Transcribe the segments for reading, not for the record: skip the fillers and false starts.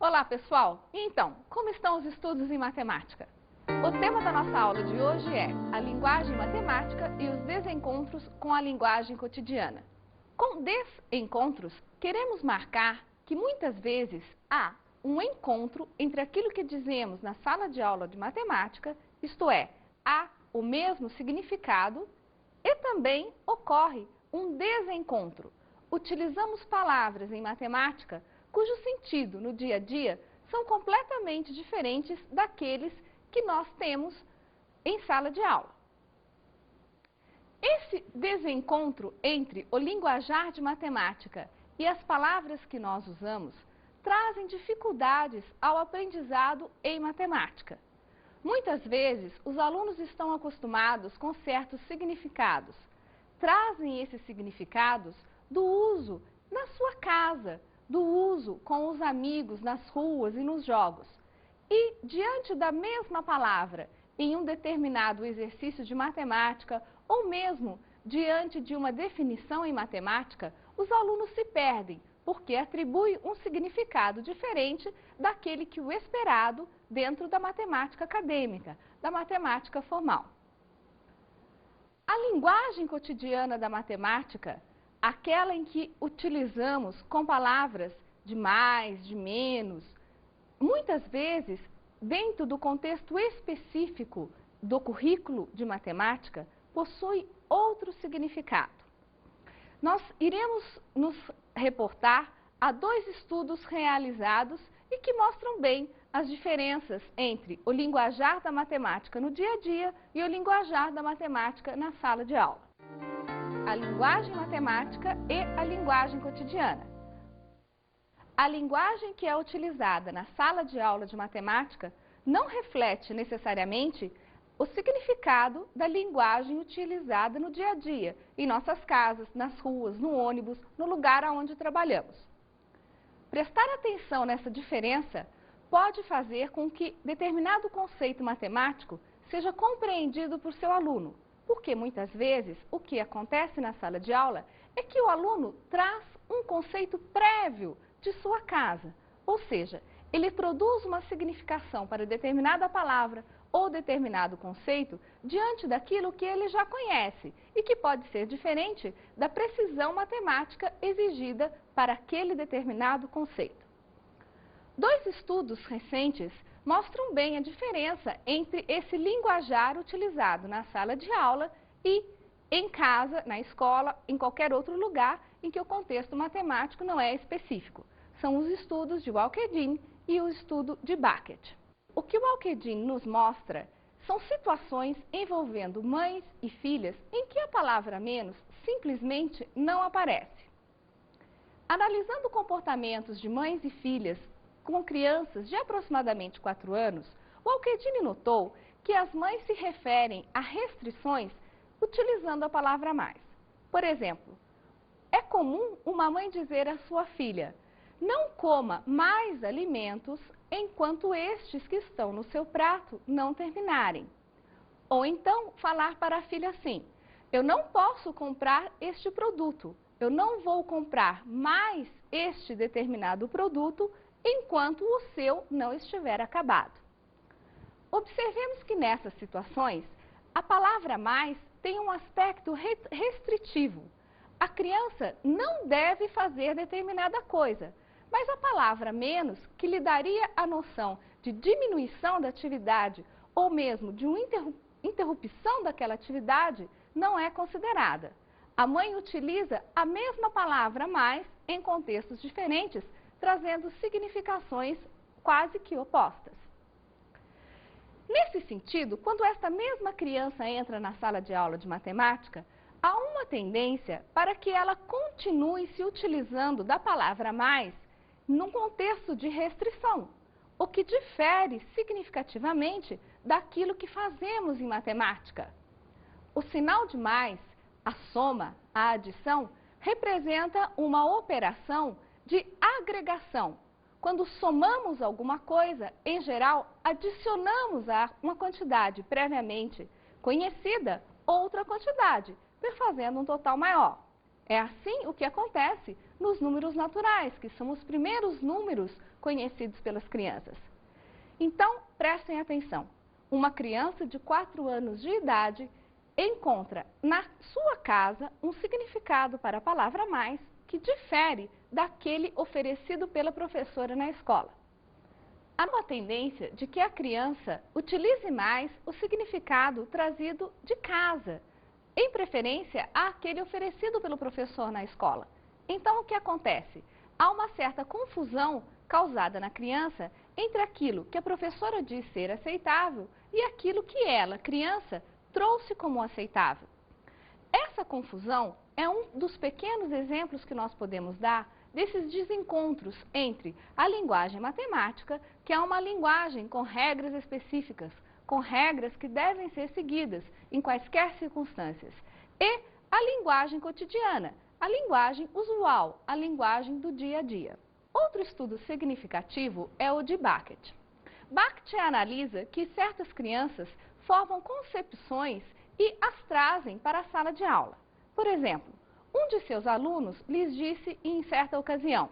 Olá, pessoal! Então, como estão os estudos em matemática? O tema da nossa aula de hoje é a linguagem matemática e os desencontros com a linguagem cotidiana. Com desencontros, queremos marcar que muitas vezes há um encontro entre aquilo que dizemos na sala de aula de matemática, isto é, há o mesmo significado, e também ocorre um desencontro. Utilizamos palavras em matemática cujo sentido no dia a dia são completamente diferentes daqueles que nós temos em sala de aula. Esse desencontro entre o linguajar de matemática e as palavras que nós usamos trazem dificuldades ao aprendizado em matemática. Muitas vezes, os alunos estão acostumados com certos significados. Trazem esses significados do uso na sua casa, do uso com os amigos nas ruas e nos jogos. E, diante da mesma palavra, em um determinado exercício de matemática, ou mesmo diante de uma definição em matemática, os alunos se perdem, porque atribuem um significado diferente daquele que o esperado dentro da matemática acadêmica, da matemática formal. A linguagem cotidiana da matemática, aquela em que utilizamos com palavras de mais, de menos, muitas vezes, dentro do contexto específico do currículo de matemática, possui outro significado. Nós iremos nos reportar a dois estudos realizados e que mostram bem as diferenças entre o linguajar da matemática no dia a dia e o linguajar da matemática na sala de aula. A linguagem matemática e a linguagem cotidiana. A linguagem que é utilizada na sala de aula de matemática não reflete necessariamente o significado da linguagem utilizada no dia a dia, em nossas casas, nas ruas, no ônibus, no lugar onde trabalhamos. Prestar atenção nessa diferença pode fazer com que determinado conceito matemático seja compreendido por seu aluno, porque muitas vezes o que acontece na sala de aula é que o aluno traz um conceito prévio de sua casa, ou seja, ele produz uma significação para determinada palavra ou determinado conceito diante daquilo que ele já conhece e que pode ser diferente da precisão matemática exigida para aquele determinado conceito. Dois estudos recentes mostram bem a diferença entre esse linguajar utilizado na sala de aula e em casa, na escola, em qualquer outro lugar em que o contexto matemático não é específico. São os estudos de Walker-Dean e o estudo de Bucket. O que o Walker-Dean nos mostra são situações envolvendo mães e filhas em que a palavra menos simplesmente não aparece. Analisando comportamentos de mães e filhas com crianças de aproximadamente 4 anos, o Walker-Dean notou que as mães se referem a restrições utilizando a palavra mais. Por exemplo, é comum uma mãe dizer à sua filha: não coma mais alimentos enquanto estes que estão no seu prato não terminarem. Ou então falar para a filha assim: eu não posso comprar este produto, eu não vou comprar mais este determinado produto enquanto o seu não estiver acabado. Observemos que nessas situações, a palavra mais tem um aspecto restritivo. A criança não deve fazer determinada coisa, mas a palavra menos, que lhe daria a noção de diminuição da atividade ou mesmo de uma interrupção daquela atividade, não é considerada. A mãe utiliza a mesma palavra mais em contextos diferentes, trazendo significações quase que opostas. Nesse sentido, quando esta mesma criança entra na sala de aula de matemática, há uma tendência para que ela continue se utilizando da palavra mais num contexto de restrição, o que difere significativamente daquilo que fazemos em matemática. O sinal de mais, a soma, a adição, representa uma operação de agregação. Quando somamos alguma coisa, em geral, adicionamos a uma quantidade previamente conhecida outra quantidade, perfazendo um total maior. É assim o que acontece nos números naturais, que são os primeiros números conhecidos pelas crianças. Então, prestem atenção. Uma criança de 4 anos de idade encontra na sua casa um significado para a palavra mais que difere daquele oferecido pela professora na escola. Há uma tendência de que a criança utilize mais o significado trazido de casa, em preferência àquele oferecido pelo professor na escola. Então, o que acontece? Há uma certa confusão causada na criança entre aquilo que a professora diz ser aceitável e aquilo que ela, criança, trouxe como aceitável. Essa confusão é um dos pequenos exemplos que nós podemos dar desses desencontros entre a linguagem matemática, que é uma linguagem com regras específicas, com regras que devem ser seguidas em quaisquer circunstâncias, e a linguagem cotidiana, a linguagem usual, a linguagem do dia a dia. Outro estudo significativo é o de Beckett. Beckett analisa que certas crianças formam concepções e as trazem para a sala de aula. Por exemplo, um de seus alunos lhes disse em certa ocasião: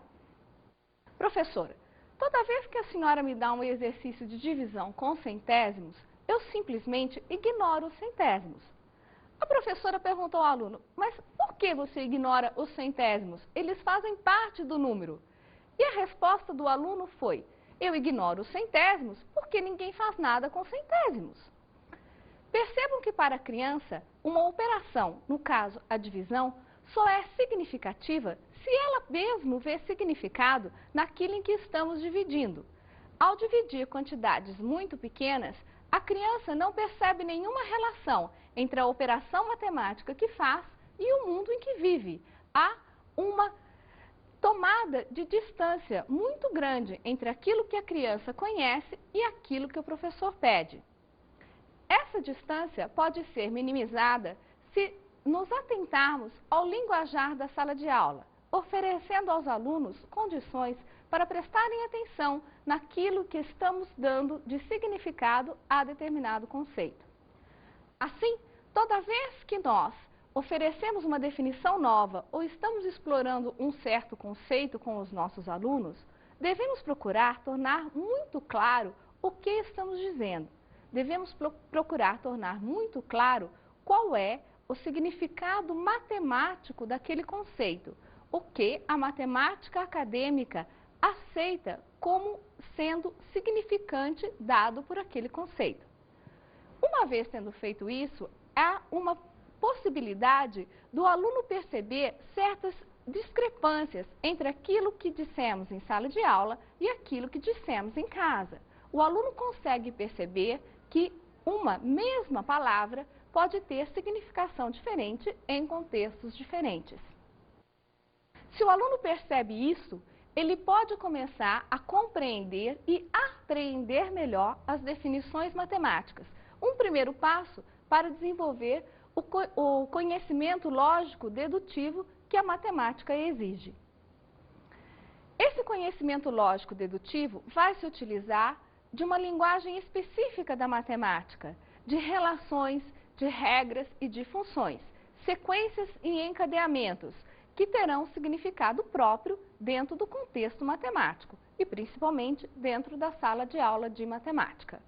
professora, toda vez que a senhora me dá um exercício de divisão com centésimos, eu simplesmente ignoro os centésimos. A professora perguntou ao aluno: mas por que você ignora os centésimos? Eles fazem parte do número. E a resposta do aluno foi: eu ignoro os centésimos porque ninguém faz nada com centésimos. Percebam que para a criança, uma operação, no caso a divisão, só é significativa se ela mesmo vê significado naquilo em que estamos dividindo. Ao dividir quantidades muito pequenas, a criança não percebe nenhuma relação entre a operação matemática que faz e o mundo em que vive. Há uma tomada de distância muito grande entre aquilo que a criança conhece e aquilo que o professor pede. Essa distância pode ser minimizada se nos atentarmos ao linguajar da sala de aula, oferecendo aos alunos condições para prestarem atenção naquilo que estamos dando de significado a determinado conceito. Assim, toda vez que nós oferecemos uma definição nova ou estamos explorando um certo conceito com os nossos alunos, devemos procurar tornar muito claro o que estamos dizendo. Devemos procurar tornar muito claro qual é o significado matemático daquele conceito, o que a matemática acadêmica aceita como sendo significante dado por aquele conceito. Uma vez tendo feito isso, há uma possibilidade do aluno perceber certas discrepâncias entre aquilo que dissemos em sala de aula e aquilo que dissemos em casa. O aluno consegue perceber que uma mesma palavra pode ter significação diferente em contextos diferentes. Se o aluno percebe isso, ele pode começar a compreender e apreender melhor as definições matemáticas. Um primeiro passo para desenvolver o conhecimento lógico dedutivo que a matemática exige. Esse conhecimento lógico dedutivo vai se utilizar de uma linguagem específica da matemática, de relações, de regras e de funções, sequências e encadeamentos, que terão significado próprio dentro do contexto matemático e principalmente dentro da sala de aula de matemática.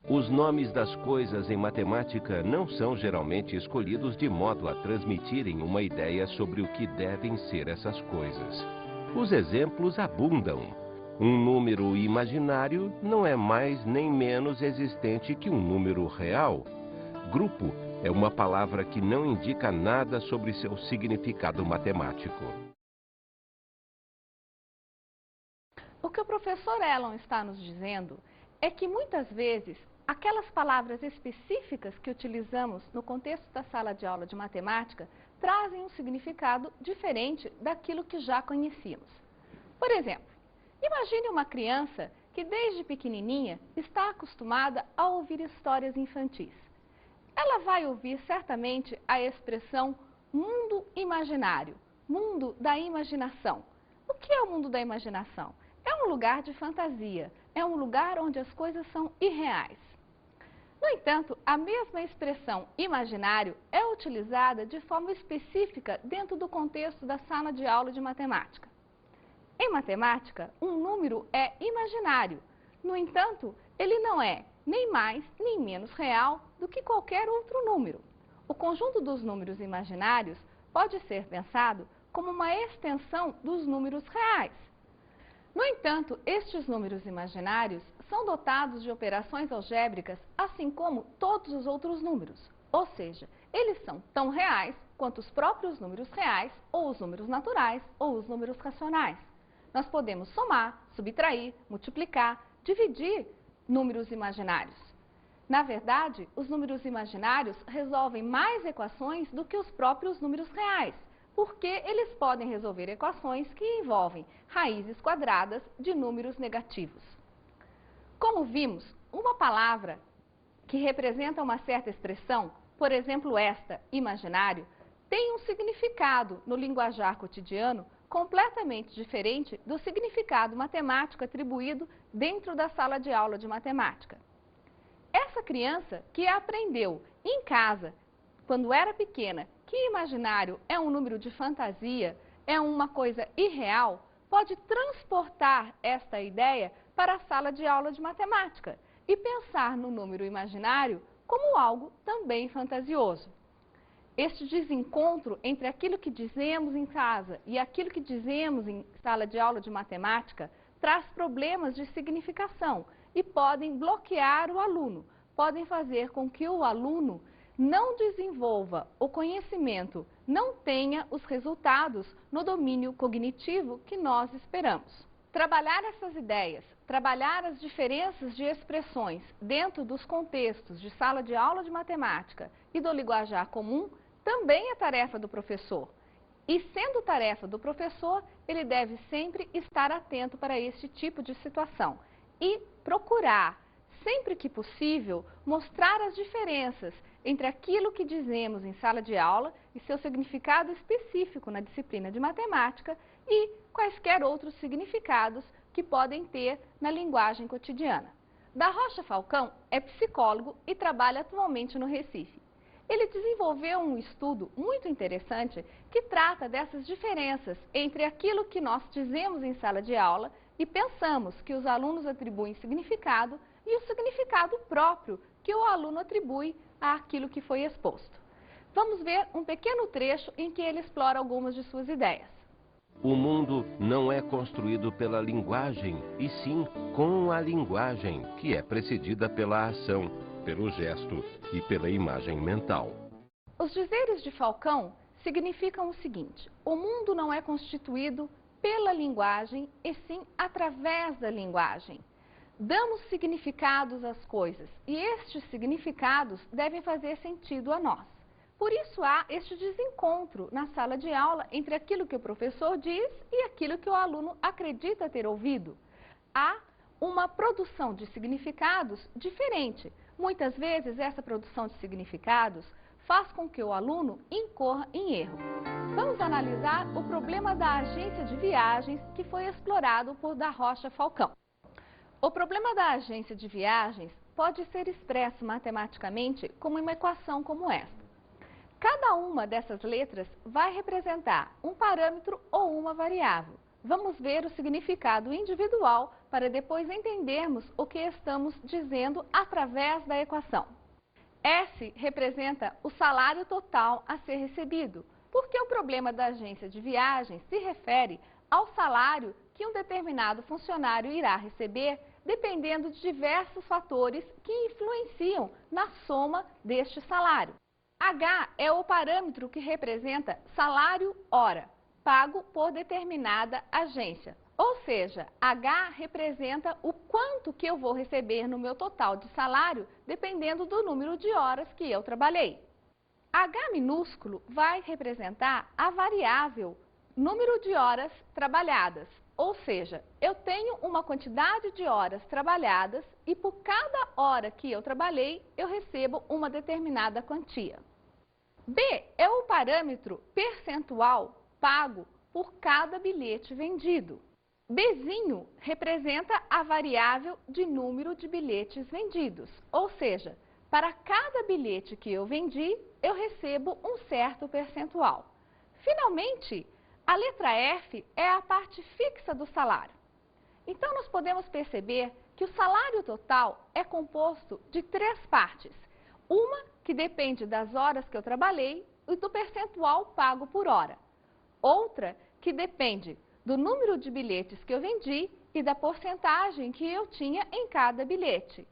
Os nomes das coisas em matemática não são geralmente escolhidos de modo a transmitirem uma ideia sobre o que devem ser essas coisas. Os exemplos abundam. Um número imaginário não é mais nem menos existente que um número real. Grupo é uma palavra que não indica nada sobre seu significado matemático. O que o professor Elon está nos dizendo é que muitas vezes aquelas palavras específicas que utilizamos no contexto da sala de aula de matemática trazem um significado diferente daquilo que já conhecíamos. Por exemplo, imagine uma criança que desde pequenininha está acostumada a ouvir histórias infantis. Ela vai ouvir certamente a expressão mundo imaginário, mundo da imaginação. O que é o mundo da imaginação? É um lugar de fantasia, é um lugar onde as coisas são irreais. No entanto, a mesma expressão imaginário é utilizada de forma específica dentro do contexto da sala de aula de matemática. Em matemática, um número é imaginário. No entanto, ele não é nem mais nem menos real do que qualquer outro número. O conjunto dos números imaginários pode ser pensado como uma extensão dos números reais. No entanto, estes números imaginários são dotados de operações algébricas, assim como todos os outros números. Ou seja, eles são tão reais quanto os próprios números reais, ou os números naturais, ou os números racionais. Nós podemos somar, subtrair, multiplicar, dividir números imaginários. Na verdade, os números imaginários resolvem mais equações do que os próprios números reais, porque eles podem resolver equações que envolvem raízes quadradas de números negativos. Como vimos, uma palavra que representa uma certa expressão, por exemplo esta, imaginário, tem um significado no linguajar cotidiano completamente diferente do significado matemático atribuído dentro da sala de aula de matemática. Essa criança que aprendeu em casa, quando era pequena, que imaginário é um número de fantasia, é uma coisa irreal, pode transportar esta ideia para a sala de aula de matemática e pensar no número imaginário como algo também fantasioso. Este desencontro entre aquilo que dizemos em casa e aquilo que dizemos em sala de aula de matemática traz problemas de significação e podem bloquear o aluno, podem fazer com que o aluno não desenvolva o conhecimento, não tenha os resultados no domínio cognitivo que nós esperamos. Trabalhar essas ideias, trabalhar as diferenças de expressões dentro dos contextos de sala de aula de matemática e do linguajar comum também é tarefa do professor. E sendo tarefa do professor, ele deve sempre estar atento para este tipo de situação e procurar, sempre que possível, mostrar as diferenças entre aquilo que dizemos em sala de aula e seu significado específico na disciplina de matemática e quaisquer outros significados que podem ter na linguagem cotidiana. Da Rocha Falcão é psicólogo e trabalha atualmente no Recife. Ele desenvolveu um estudo muito interessante que trata dessas diferenças entre aquilo que nós dizemos em sala de aula e pensamos que os alunos atribuem significado e o significado próprio que o aluno atribui àquilo que foi exposto. Vamos ver um pequeno trecho em que ele explora algumas de suas ideias. O mundo não é construído pela linguagem, e sim com a linguagem, que é precedida pela ação, pelo gesto e pela imagem mental. Os dizeres de Falcão significam o seguinte: o mundo não é constituído pela linguagem, e sim através da linguagem. Damos significados às coisas e estes significados devem fazer sentido a nós. Por isso há este desencontro na sala de aula entre aquilo que o professor diz e aquilo que o aluno acredita ter ouvido. Há uma produção de significados diferente. Muitas vezes essa produção de significados faz com que o aluno incorra em erro. Vamos analisar o problema da agência de viagens que foi explorado por Da Rocha Falcão. O problema da agência de viagens pode ser expresso matematicamente como uma equação como esta. Cada uma dessas letras vai representar um parâmetro ou uma variável. Vamos ver o significado individual para depois entendermos o que estamos dizendo através da equação. S representa o salário total a ser recebido, porque o problema da agência de viagens se refere ao salário que um determinado funcionário irá receber, dependendo de diversos fatores que influenciam na soma deste salário. H é o parâmetro que representa salário-hora, pago por determinada agência. Ou seja, H representa o quanto que eu vou receber no meu total de salário, dependendo do número de horas que eu trabalhei. H minúsculo vai representar a variável número de horas trabalhadas. Ou seja, eu tenho uma quantidade de horas trabalhadas e por cada hora que eu trabalhei, eu recebo uma determinada quantia. B é o parâmetro percentual pago por cada bilhete vendido. Bzinho representa a variável de número de bilhetes vendidos, ou seja, Para cada bilhete que eu vendi, eu recebo um certo percentual. Finalmente, a letra F é a parte fixa do salário. Então, nós podemos perceber que o salário total é composto de 3 partes. Uma que depende das horas que eu trabalhei e do percentual pago por hora. Outra que depende do número de bilhetes que eu vendi e da porcentagem que eu tinha em cada bilhete.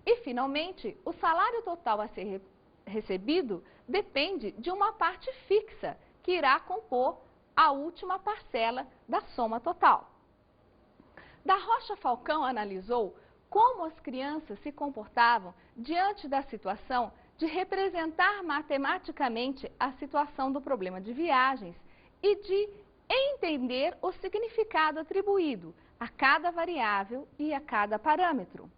E, finalmente, o salário total a ser recebido depende de uma parte fixa, que irá compor a última parcela da soma total. Da Rocha Falcão analisou como as crianças se comportavam diante da situação de representar matematicamente a situação do problema de viagens e de entender o significado atribuído a cada variável e a cada parâmetro.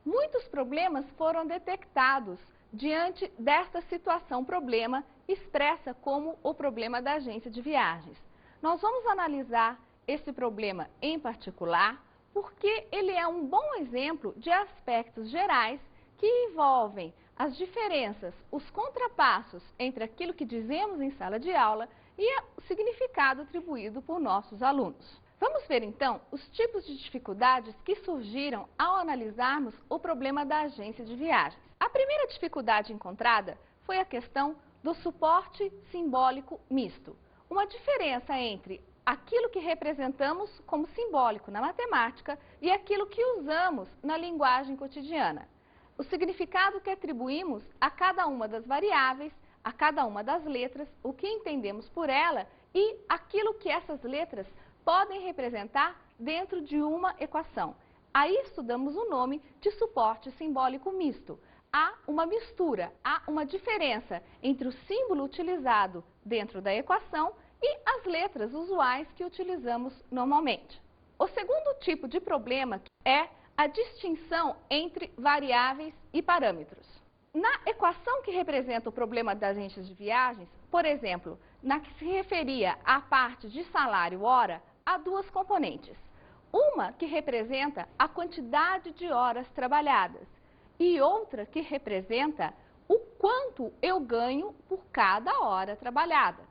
Muitos problemas foram detectados diante desta situação-problema expressa como o problema da agência de viagens. Nós vamos analisar esse problema em particular porque ele é um bom exemplo de aspectos gerais que envolvem as diferenças, os contrapassos entre aquilo que dizemos em sala de aula e o significado atribuído por nossos alunos. Vamos ver então os tipos de dificuldades que surgiram ao analisarmos o problema da agência de viagens. A primeira dificuldade encontrada foi a questão do suporte simbólico misto. Uma diferença entre aquilo que representamos como simbólico na matemática e aquilo que usamos na linguagem cotidiana. O significado que atribuímos a cada uma das variáveis, a cada uma das letras, o que entendemos por ela e aquilo que essas letras podem representar dentro de uma equação. A isso damos o nome de suporte simbólico misto. Há uma mistura, há uma diferença entre o símbolo utilizado dentro da equação e as letras usuais que utilizamos normalmente. O segundo tipo de problema é a distinção entre variáveis e parâmetros. Na equação que representa o problema das agências de viagens, por exemplo, na que se referia à parte de salário-hora, há 2 componentes. Uma que representa a quantidade de horas trabalhadas e outra que representa o quanto eu ganho por cada hora trabalhada.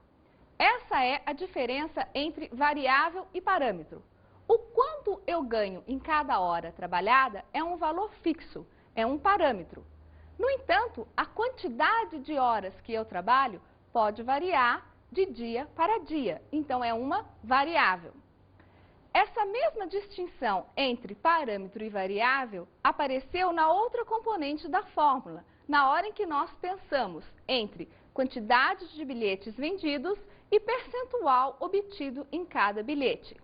Essa é a diferença entre variável e parâmetro. O quanto eu ganho em cada hora trabalhada é um valor fixo, é um parâmetro. No entanto, a quantidade de horas que eu trabalho pode variar de dia para dia, então é uma variável. Essa mesma distinção entre parâmetro e variável apareceu na outra componente da fórmula, na hora em que nós pensamos entre quantidade de bilhetes vendidos e percentual obtido em cada bilhete.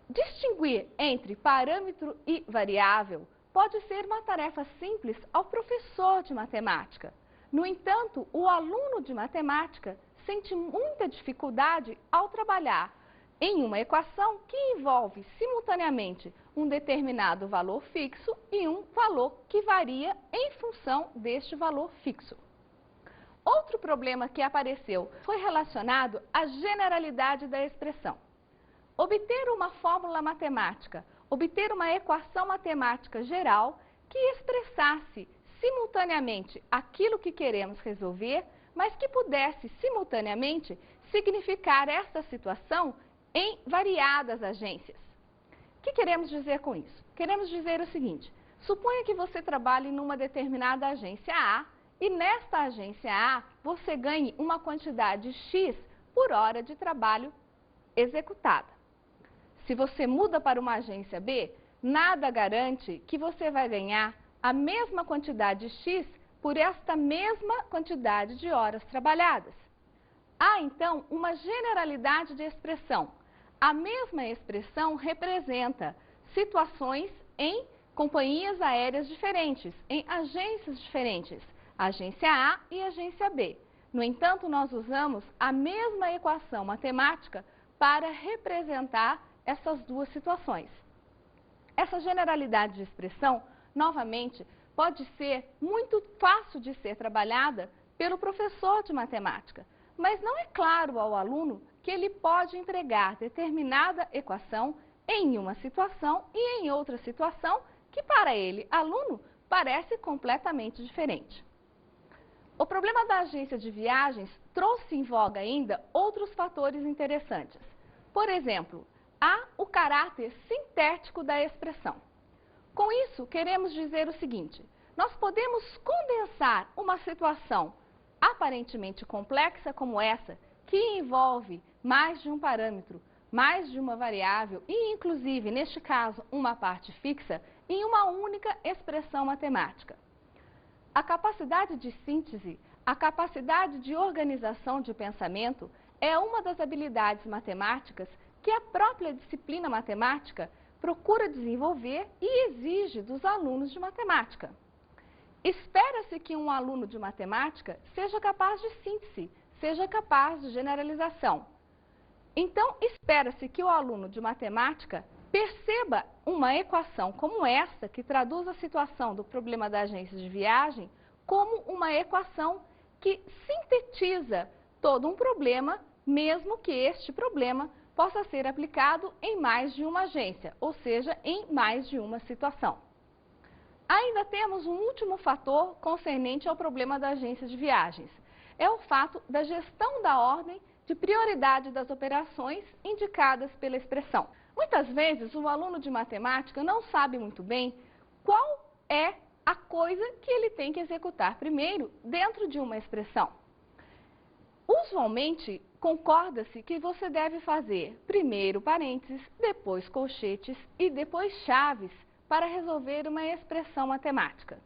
Distinguir entre parâmetro e variável pode ser uma tarefa simples ao professor de matemática. No entanto, o aluno de matemática sente muita dificuldade ao trabalhar em uma equação que envolve simultaneamente um determinado valor fixo e um valor que varia em função deste valor fixo. Outro problema que apareceu foi relacionado à generalidade da expressão. Obter uma fórmula matemática, obter uma equação matemática geral que expressasse simultaneamente aquilo que queremos resolver, mas que pudesse simultaneamente significar essa situação em variadas agências. O que queremos dizer com isso? Queremos dizer o seguinte: suponha que você trabalhe numa determinada agência A e nesta agência A você ganhe uma quantidade X por hora de trabalho executada. Se você muda para uma agência B, nada garante que você vai ganhar a mesma quantidade X por esta mesma quantidade de horas trabalhadas. Há, então, uma generalidade de expressão. A mesma expressão representa situações em companhias aéreas diferentes, em agências diferentes, agência A e agência B. No entanto, nós usamos a mesma equação matemática para representar essas 2 situações. Essa generalidade de expressão, novamente, pode ser muito fácil de ser trabalhada pelo professor de matemática, mas não é claro ao aluno que ele pode entregar determinada equação em uma situação e em outra situação que para ele, aluno, parece completamente diferente. O problema da agência de viagens trouxe em voga ainda outros fatores interessantes. Por exemplo, há o caráter sintético da expressão. Com isso, queremos dizer o seguinte: nós podemos condensar uma situação aparentemente complexa como essa, que envolve mais de um parâmetro, mais de uma variável e, inclusive, neste caso, uma parte fixa, em uma única expressão matemática. A capacidade de síntese, a capacidade de organização de pensamento é uma das habilidades matemáticas que a própria disciplina matemática procura desenvolver e exige dos alunos de matemática. Espera-se que um aluno de matemática seja capaz de síntese, seja capaz de generalização. Então, espera-se que o aluno de matemática perceba uma equação como esta, que traduz a situação do problema da agência de viagem, como uma equação que sintetiza todo um problema, mesmo que este problema possa ser aplicado em mais de uma agência, ou seja, em mais de uma situação. Ainda temos um último fator concernente ao problema da agência de viagens. É o fato da gestão da ordem de prioridade das operações indicadas pela expressão. Muitas vezes, o aluno de matemática não sabe muito bem qual é a coisa que ele tem que executar primeiro dentro de uma expressão. Usualmente, concorda-se que você deve fazer primeiro parênteses, depois colchetes e depois chaves para resolver uma expressão matemática.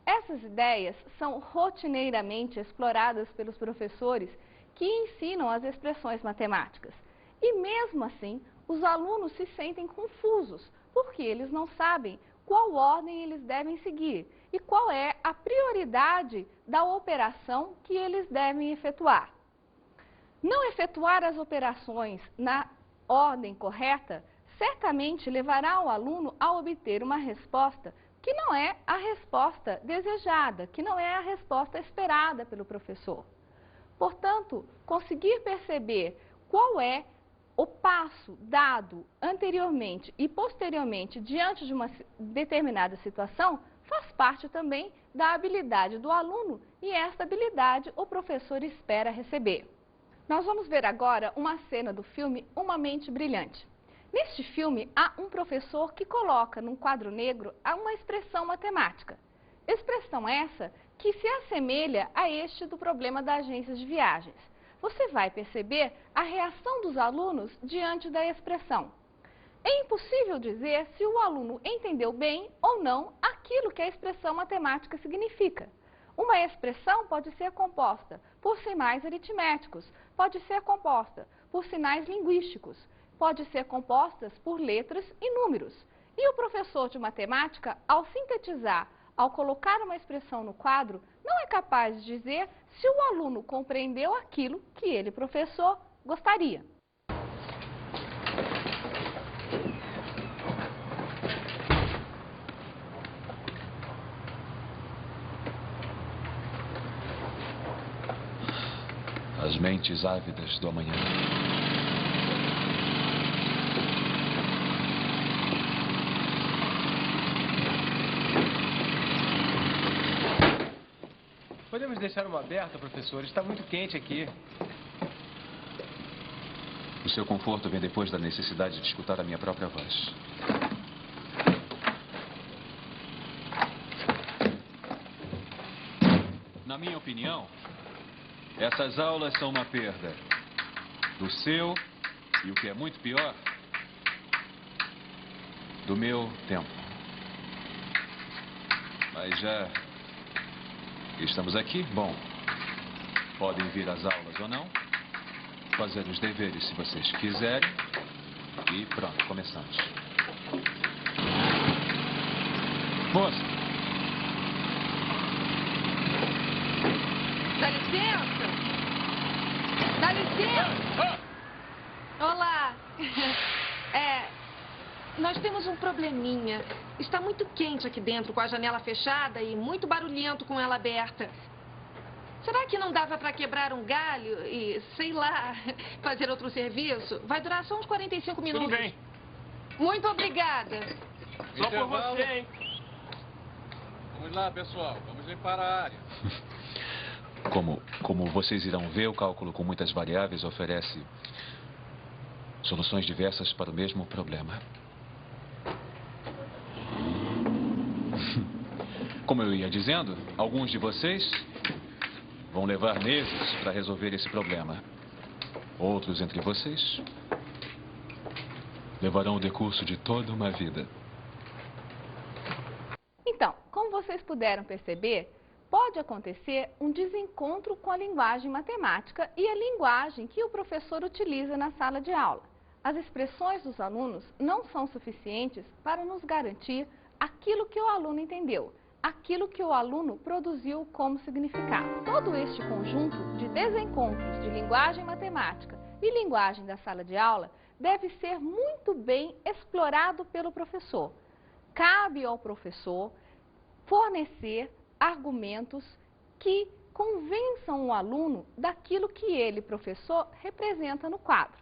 Essas ideias são rotineiramente exploradas pelos professores que ensinam as expressões matemáticas. E mesmo assim, os alunos se sentem confusos, porque eles não sabem qual ordem eles devem seguir e qual é a prioridade da operação que eles devem efetuar. Não efetuar as operações na ordem correta certamente levará o aluno a obter uma resposta que não é a resposta desejada, que não é a resposta esperada pelo professor. Portanto, conseguir perceber qual é o passo dado anteriormente e posteriormente diante de uma determinada situação faz parte também da habilidade do aluno e esta habilidade o professor espera receber. Nós vamos ver agora uma cena do filme Uma Mente Brilhante. Neste filme, há um professor que coloca num quadro negro uma expressão matemática. Expressão essa que se assemelha a este do problema da agência de viagens. Você vai perceber a reação dos alunos diante da expressão. É impossível dizer se o aluno entendeu bem ou não aquilo que a expressão matemática significa. Uma expressão pode ser composta por sinais aritméticos, pode ser composta por sinais linguísticos, pode ser composta por letras e números. E o professor de matemática, ao sintetizar, ao colocar uma expressão no quadro, não é capaz de dizer se o aluno compreendeu aquilo que ele, professor, gostaria. As mentes ávidas do amanhã. Podemos deixar uma aberta, professor? Está muito quente aqui. O seu conforto vem depois da necessidade de escutar a minha própria voz. Na minha opinião, essas aulas são uma perda do seu e, o que é muito pior, do meu tempo. Mas já estamos aqui, bom, podem vir às aulas ou não, fazer os deveres se vocês quiserem e pronto, começamos. Moça! Dá licença! Dá licença! Olá! Nós temos um probleminha. Está muito quente aqui dentro com a janela fechada e muito barulhento com ela aberta. Será que não dava para quebrar um galho e, sei lá, fazer outro serviço? Vai durar só uns 45 minutos. Tudo bem. Muito obrigada. Só por você, hein? Vamos lá, pessoal. Vamos limpar a área. Como vocês irão ver, o cálculo com muitas variáveis oferece soluções diversas para o mesmo problema. Como eu ia dizendo, alguns de vocês vão levar meses para resolver esse problema. Outros entre vocês levarão o decurso de toda uma vida. Então, como vocês puderam perceber, pode acontecer um desencontro com a linguagem matemática e a linguagem que o professor utiliza na sala de aula. As expressões dos alunos não são suficientes para nos garantir aquilo que o aluno entendeu, aquilo que o aluno produziu como significado. Todo este conjunto de desencontros de linguagem matemática e linguagem da sala de aula deve ser muito bem explorado pelo professor. Cabe ao professor fornecer argumentos que convençam o aluno daquilo que ele, professor, representa no quadro.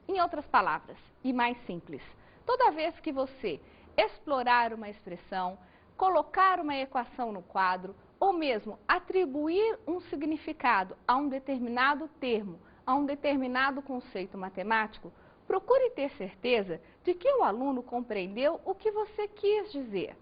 Em outras palavras, e mais simples, toda vez que você explorar uma expressão, colocar uma equação no quadro, ou mesmo atribuir um significado a um determinado termo, a um determinado conceito matemático, procure ter certeza de que o aluno compreendeu o que você quis dizer.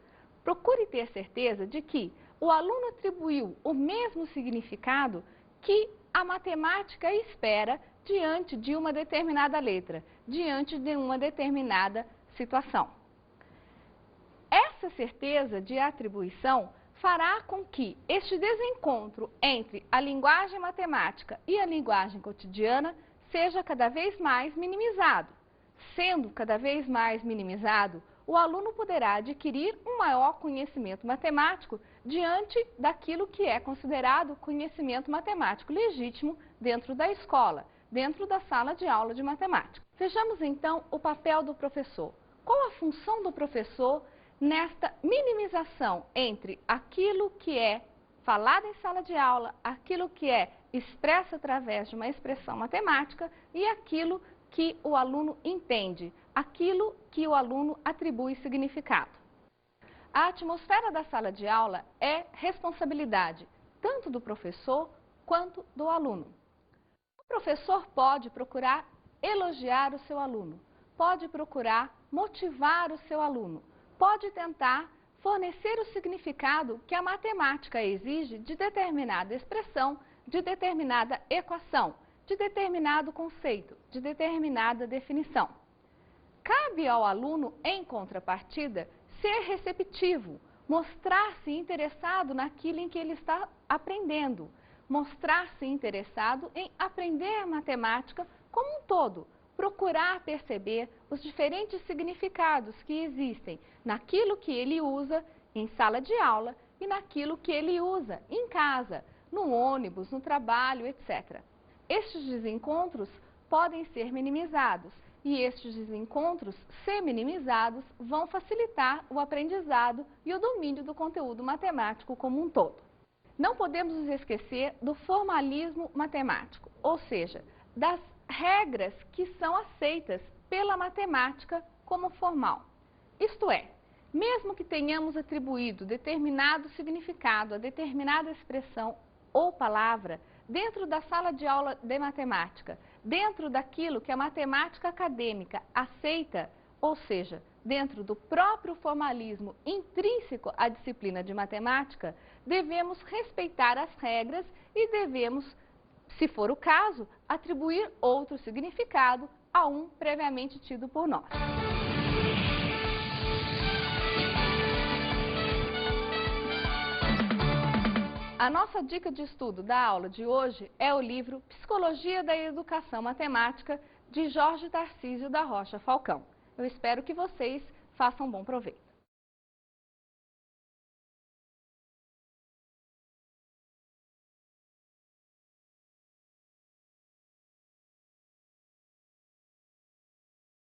Procure ter certeza de que o aluno atribuiu o mesmo significado que a matemática espera diante de uma determinada letra, diante de uma determinada situação. Essa certeza de atribuição fará com que este desencontro entre a linguagem matemática e a linguagem cotidiana seja cada vez mais minimizado. Sendo cada vez mais minimizado, o aluno poderá adquirir um maior conhecimento matemático diante daquilo que é considerado conhecimento matemático legítimo dentro da escola, dentro da sala de aula de matemática. Vejamos então o papel do professor. Qual a função do professor nesta minimização entre aquilo que é falado em sala de aula, aquilo que é expresso através de uma expressão matemática e aquilo que o aluno entende, aquilo que o aluno atribui significado. A atmosfera da sala de aula é responsabilidade tanto do professor quanto do aluno. O professor pode procurar elogiar o seu aluno, pode procurar motivar o seu aluno, pode tentar fornecer o significado que a matemática exige de determinada expressão, de determinada equação, de determinado conceito, de determinada definição. Cabe ao aluno, em contrapartida, ser receptivo, mostrar-se interessado naquilo em que ele está aprendendo, mostrar-se interessado em aprender matemática como um todo, procurar perceber os diferentes significados que existem naquilo que ele usa em sala de aula e naquilo que ele usa em casa, no ônibus, no trabalho, etc. Estes desencontros podem ser minimizados e estes desencontros, se minimizados, vão facilitar o aprendizado e o domínio do conteúdo matemático como um todo. Não podemos nos esquecer do formalismo matemático, ou seja, das regras que são aceitas pela matemática como formal. Isto é, mesmo que tenhamos atribuído determinado significado a determinada expressão ou palavra dentro da sala de aula de matemática, dentro daquilo que a matemática acadêmica aceita, ou seja, dentro do próprio formalismo intrínseco à disciplina de matemática, devemos respeitar as regras e devemos, se for o caso, atribuir outro significado a um previamente tido por nós. A nossa dica de estudo da aula de hoje é o livro Psicologia da Educação Matemática, de Jorge Tarcísio da Rocha Falcão. Eu espero que vocês façam bom proveito.